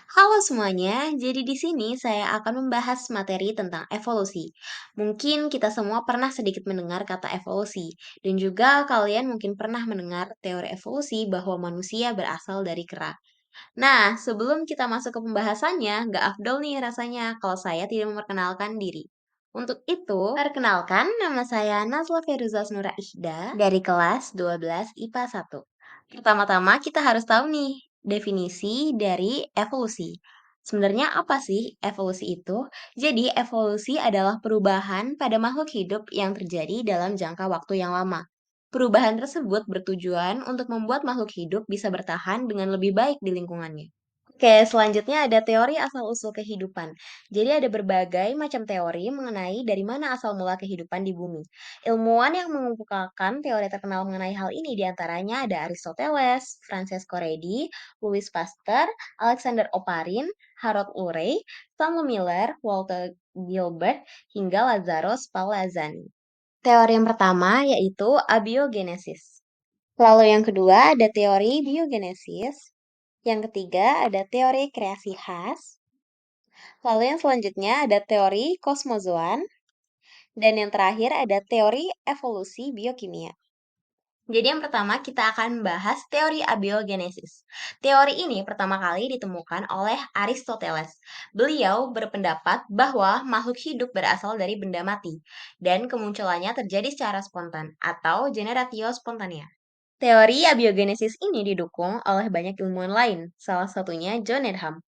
Halo semuanya, jadi di sini saya akan membahas materi tentang evolusi. Mungkin kita semua pernah sedikit mendengar kata evolusi, dan juga kalian mungkin pernah mendengar teori evolusi bahwa manusia berasal dari kera. Nah, sebelum kita masuk ke pembahasannya, nggak afdol nih rasanya kalau saya tidak memperkenalkan diri. Untuk itu, perkenalkan nama saya Nazla Feruza Nura Ihda dari kelas 12 IPA 1. Pertama-tama kita harus tahu nih definisi dari evolusi. Sebenarnya apa sih evolusi itu? Jadi, evolusi adalah perubahan pada makhluk hidup yang terjadi dalam jangka waktu yang lama. Perubahan tersebut bertujuan untuk membuat makhluk hidup bisa bertahan dengan lebih baik di lingkungannya. Oke, selanjutnya ada teori asal-usul kehidupan. Jadi ada berbagai macam teori mengenai dari mana asal mula kehidupan di bumi. Ilmuwan yang mengemukakan teori terkenal mengenai hal ini diantaranya ada Aristoteles, Francesco Redi, Louis Pasteur, Alexander Oparin, Harold Urey, Samuel Miller, Walter Gilbert, hingga Lazarus Palazzani. Teori yang pertama yaitu abiogenesis. Lalu yang kedua ada teori biogenesis. Yang ketiga ada teori kreasi khas. Lalu yang selanjutnya ada teori kosmozoan. Dan yang terakhir ada teori evolusi biokimia. Jadi yang pertama kita akan membahas teori abiogenesis. Teori ini pertama kali ditemukan oleh Aristoteles. Beliau berpendapat bahwa makhluk hidup berasal dari benda mati dan kemunculannya terjadi secara spontan atau generatio spontanea. Teori abiogenesis ini didukung oleh banyak ilmuwan lain, salah satunya John Needham.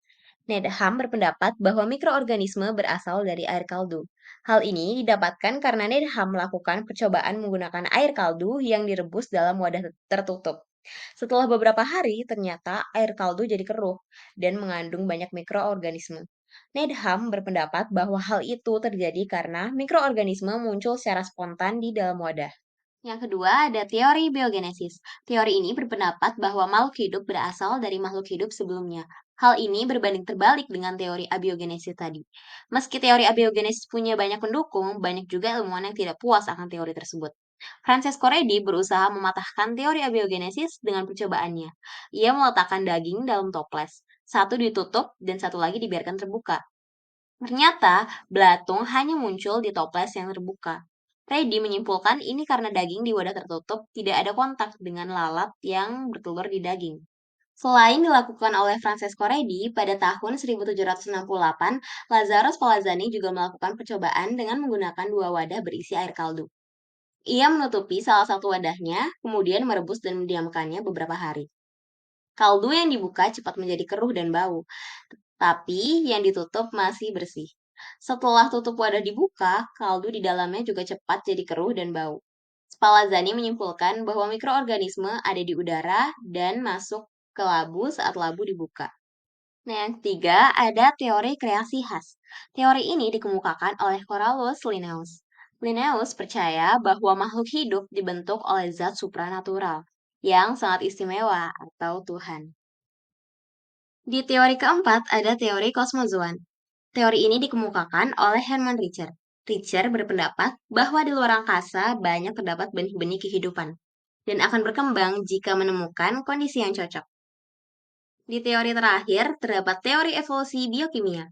Needham berpendapat bahwa mikroorganisme berasal dari air kaldu. Hal ini didapatkan karena Needham melakukan percobaan menggunakan air kaldu yang direbus dalam wadah tertutup. Setelah beberapa hari, ternyata air kaldu jadi keruh dan mengandung banyak mikroorganisme. Needham berpendapat bahwa hal itu terjadi karena mikroorganisme muncul secara spontan di dalam wadah. Yang kedua, ada teori biogenesis. Teori ini berpendapat bahwa makhluk hidup berasal dari makhluk hidup sebelumnya. Hal ini berbanding terbalik dengan teori abiogenesis tadi. Meski teori abiogenesis punya banyak pendukung, banyak juga ilmuwan yang tidak puas akan teori tersebut. Francesco Redi berusaha mematahkan teori abiogenesis dengan percobaannya. Ia meletakkan daging dalam toples. Satu ditutup dan satu lagi dibiarkan terbuka. Ternyata, belatung hanya muncul di toples yang terbuka. Reddy menyimpulkan ini karena daging di wadah tertutup tidak ada kontak dengan lalat yang bertelur di daging. Selain dilakukan oleh Francesco Redi, pada tahun 1768, Lazarus Palazzani juga melakukan percobaan dengan menggunakan dua wadah berisi air kaldu. Ia menutupi salah satu wadahnya, kemudian merebus dan mendiamkannya beberapa hari. Kaldu yang dibuka cepat menjadi keruh dan bau, tapi yang ditutup masih bersih. Setelah tutup wadah dibuka, kaldu di dalamnya juga cepat jadi keruh dan bau. Spallanzani menyimpulkan bahwa mikroorganisme ada di udara dan masuk ke labu saat labu dibuka. Nah, yang ketiga ada teori kreasi khas. Teori ini dikemukakan oleh Corralus Linnaeus. Linnaeus percaya bahwa makhluk hidup dibentuk oleh zat supranatural yang sangat istimewa atau Tuhan. Di teori keempat ada teori kosmozoan. Teori ini dikemukakan oleh Hermann Richter. Richter berpendapat bahwa di luar angkasa banyak terdapat benih-benih kehidupan dan akan berkembang jika menemukan kondisi yang cocok. Di teori terakhir terdapat teori evolusi biokimia.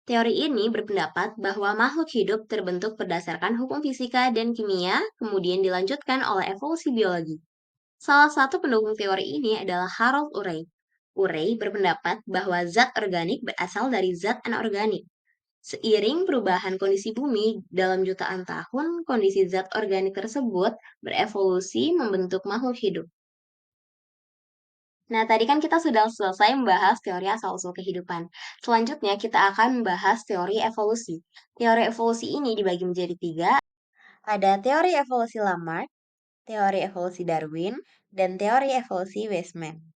Teori ini berpendapat bahwa makhluk hidup terbentuk berdasarkan hukum fisika dan kimia, kemudian dilanjutkan oleh evolusi biologi. Salah satu pendukung teori ini adalah Harold Urey. Urey berpendapat bahwa zat organik berasal dari zat anorganik. Seiring perubahan kondisi bumi dalam jutaan tahun, kondisi zat organik tersebut berevolusi membentuk makhluk hidup. Nah, tadi kan kita sudah selesai membahas teori asal-usul kehidupan. Selanjutnya, kita akan membahas teori evolusi. Teori evolusi ini dibagi menjadi tiga. Ada teori evolusi Lamarck, teori evolusi Darwin, dan teori evolusi Weismann.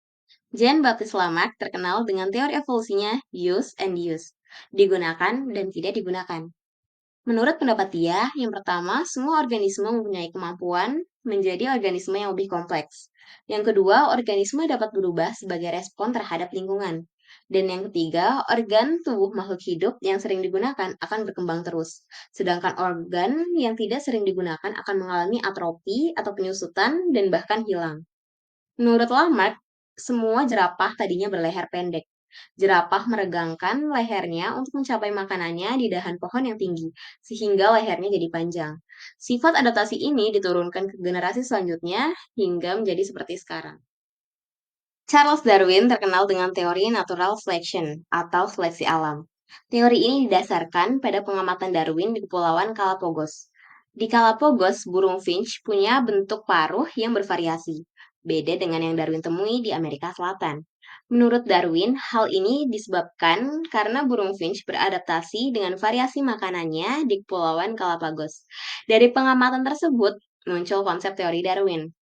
Jean-Baptiste Lamarck terkenal dengan teori evolusinya use and use, digunakan dan tidak digunakan. Menurut pendapat dia, yang pertama, semua organisme mempunyai kemampuan menjadi organisme yang lebih kompleks. Yang kedua, organisme dapat berubah sebagai respon terhadap lingkungan. Dan yang ketiga, organ tubuh makhluk hidup yang sering digunakan akan berkembang terus. Sedangkan organ yang tidak sering digunakan akan mengalami atrofi atau penyusutan dan bahkan hilang. Menurut Lamarck, semua jerapah tadinya berleher pendek. Jerapah meregangkan lehernya untuk mencapai makanannya di dahan pohon yang tinggi, sehingga lehernya jadi panjang. Sifat adaptasi ini diturunkan ke generasi selanjutnya hingga menjadi seperti sekarang. Charles Darwin terkenal dengan teori natural selection atau seleksi alam. Teori ini didasarkan pada pengamatan Darwin di Kepulauan Galapagos. Di Galapagos, burung finch punya bentuk paruh yang bervariasi, beda dengan yang Darwin temui di Amerika Selatan. Menurut Darwin, hal ini disebabkan karena burung finch beradaptasi dengan variasi makanannya di Kepulauan Galapagos. Dari pengamatan tersebut, muncul konsep teori Darwin.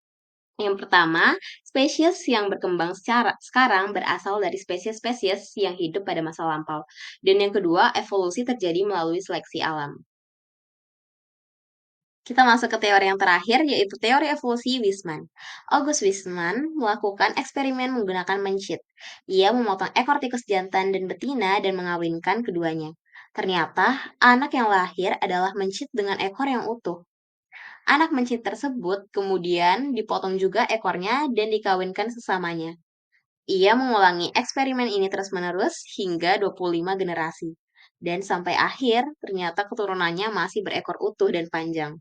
Yang pertama, spesies yang berkembang secara sekarang berasal dari spesies-spesies yang hidup pada masa lampau. Dan yang kedua, evolusi terjadi melalui seleksi alam. Kita masuk ke teori yang terakhir, yaitu teori evolusi Weismann. August Weismann melakukan eksperimen menggunakan mencit. Ia memotong ekor tikus jantan dan betina dan mengawinkan keduanya. Ternyata, anak yang lahir adalah mencit dengan ekor yang utuh. Anak mencit tersebut kemudian dipotong juga ekornya dan dikawinkan sesamanya. Ia mengulangi eksperimen ini terus-menerus hingga 25 generasi. Dan sampai akhir, ternyata keturunannya masih berekor utuh dan panjang.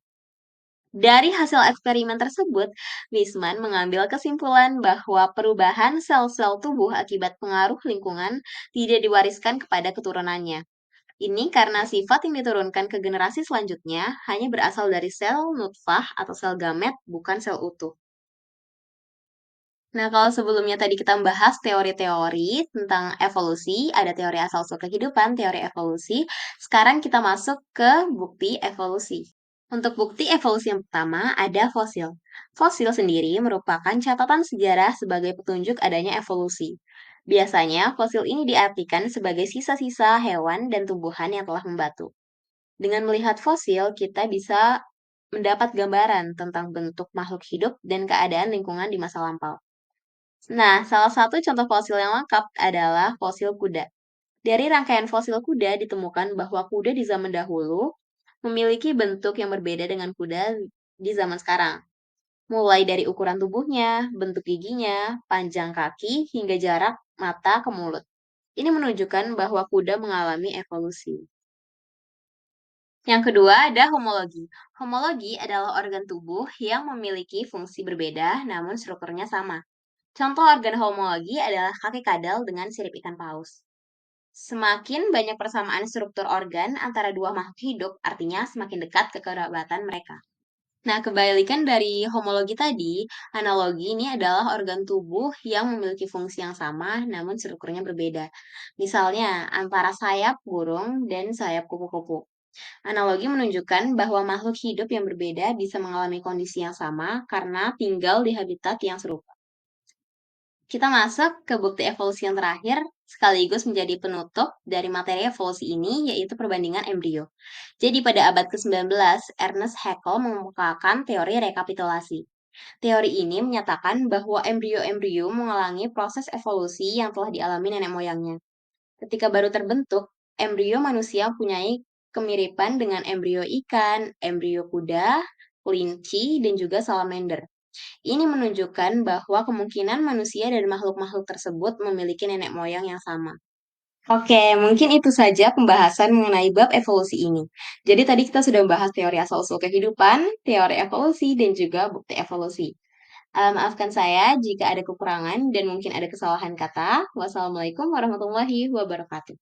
Dari hasil eksperimen tersebut, Weismann mengambil kesimpulan bahwa perubahan sel-sel tubuh akibat pengaruh lingkungan tidak diwariskan kepada keturunannya. Ini karena sifat yang diturunkan ke generasi selanjutnya hanya berasal dari sel nutfah atau sel gamet, bukan sel utuh. Nah, kalau sebelumnya tadi kita membahas teori-teori tentang evolusi, ada teori asal-usul kehidupan, teori evolusi. Sekarang kita masuk ke bukti evolusi. Untuk bukti evolusi yang pertama, ada fosil. Fosil sendiri merupakan catatan sejarah sebagai petunjuk adanya evolusi. Biasanya, fosil ini diartikan sebagai sisa-sisa hewan dan tumbuhan yang telah membatu. Dengan melihat fosil, kita bisa mendapat gambaran tentang bentuk makhluk hidup dan keadaan lingkungan di masa lampau. Nah, salah satu contoh fosil yang lengkap adalah fosil kuda. Dari rangkaian fosil kuda ditemukan bahwa kuda di zaman dahulu memiliki bentuk yang berbeda dengan kuda di zaman sekarang. Mulai dari ukuran tubuhnya, bentuk giginya, panjang kaki, hingga jarak mata ke mulut. Ini menunjukkan bahwa kuda mengalami evolusi. Yang kedua ada homologi. Homologi adalah organ tubuh yang memiliki fungsi berbeda namun strukturnya sama. Contoh organ homologi adalah kaki kadal dengan sirip ikan paus. Semakin banyak persamaan struktur organ antara dua makhluk hidup, artinya semakin dekat kekerabatan mereka. Nah, kebalikan dari homologi tadi, analogi ini adalah organ tubuh yang memiliki fungsi yang sama namun strukturnya berbeda. Misalnya, antara sayap burung dan sayap kupu-kupu. Analogi menunjukkan bahwa makhluk hidup yang berbeda bisa mengalami kondisi yang sama karena tinggal di habitat yang serupa. Kita masuk ke bukti evolusi yang terakhir, sekaligus menjadi penutup dari materi evolusi ini, yaitu perbandingan embrio. Jadi pada abad ke-19, Ernest Haeckel mengemukakan teori rekapitulasi. Teori ini menyatakan bahwa embrio-embrio mengalami proses evolusi yang telah dialami nenek moyangnya. Ketika baru terbentuk, embrio manusia mempunyai kemiripan dengan embrio ikan, embrio kuda, kelinci, dan juga salamander. Ini menunjukkan bahwa kemungkinan manusia dan makhluk-makhluk tersebut memiliki nenek moyang yang sama. Oke, mungkin itu saja pembahasan mengenai bab evolusi ini. Jadi tadi kita sudah membahas teori asal-usul kehidupan, teori evolusi, dan juga bukti evolusi. Maafkan saya jika ada kekurangan dan mungkin ada kesalahan kata. Wassalamualaikum warahmatullahi wabarakatuh.